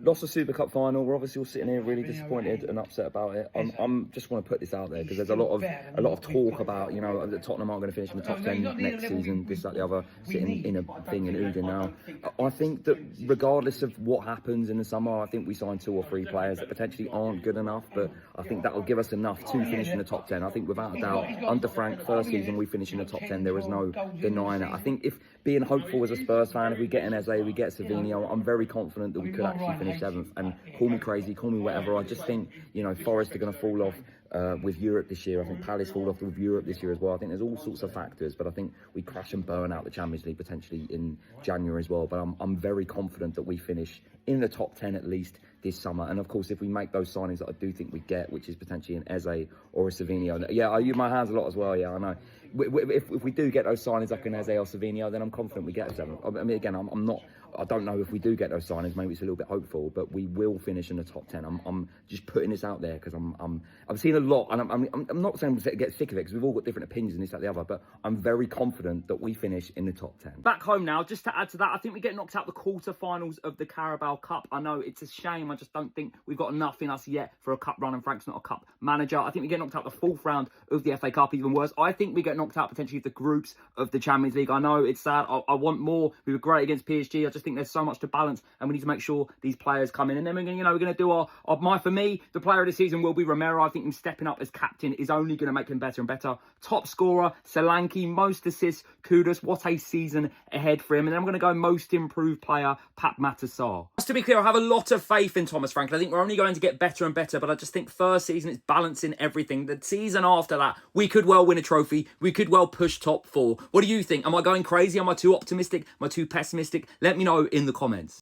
Lost the Super Cup final. We're obviously all sitting here really disappointed and upset about it. I'm just want to put this out there because there's a lot of talk about, you know, that Tottenham aren't going to finish in the top 10 next season, this, that, the other, sitting in a thing in Udine now. I think that regardless of what happens in the summer, I think we signed 2 or 3 players that potentially aren't good enough, but I think that will give us enough to finish in the top 10. I think without a doubt, under Frank, first season we finished in the top 10. There is no denying it. I think if being hopeful as a Spurs fan, if we get an Eze, we get Savinio, I'm very confident that we could actually finish 7th. And call me crazy, call me whatever. I just think, you know, Forest are going to fall off with Europe this year. I think Palace fall off with Europe this year as well. I think there's all sorts of factors, but I think we crash and burn out the Champions League potentially in January as well. But I'm very confident that we finish in the top 10 at least this summer. And of course, if we make those signings that I do think we get, which is potentially an Eze or a Savinio. Yeah, I use my hands a lot as well. Yeah, I know. If we do get those signings like an Eze or Savinio, then I'm confident we get a 7th. I mean, again, I'm not. I don't know if we do get those signings. Maybe it's a little bit hopeful, but we will finish in the top 10. I'm just putting this out there because I'm seeing a lot, and I'm not saying to get sick of it because we've all got different opinions and this, that, the other. But I'm very confident that we finish in the top 10. Back home now, just to add to that, I think we get knocked out the quarter-finals of the Carabao Cup. I know it's a shame. I just don't think we've got enough in us yet for a cup run, and Frank's not a cup manager. I think we get knocked out the 4th round of the FA Cup, even worse. I think we get knocked out potentially of the groups of the Champions League. I know it's sad. I want more. We were great against PSG. I just think there's so much to balance, and we need to make sure these players come in. And then we're going to do our for me, the player of the season will be Romero. I think him stepping up as captain is only going to make him better and better. Top scorer, Solanke, most assists, Kudus. What a season ahead for him. And then I'm going to go most improved player, Pat Matassar. Just to be clear, I have a lot of faith in Thomas Frank. I think we're only going to get better and better, but I just think first season it's balancing everything. The season after that, we could well win a trophy. We could well push top 4. What do you think? Am I going crazy? Am I too optimistic? Am I too pessimistic? Let me know in the comments.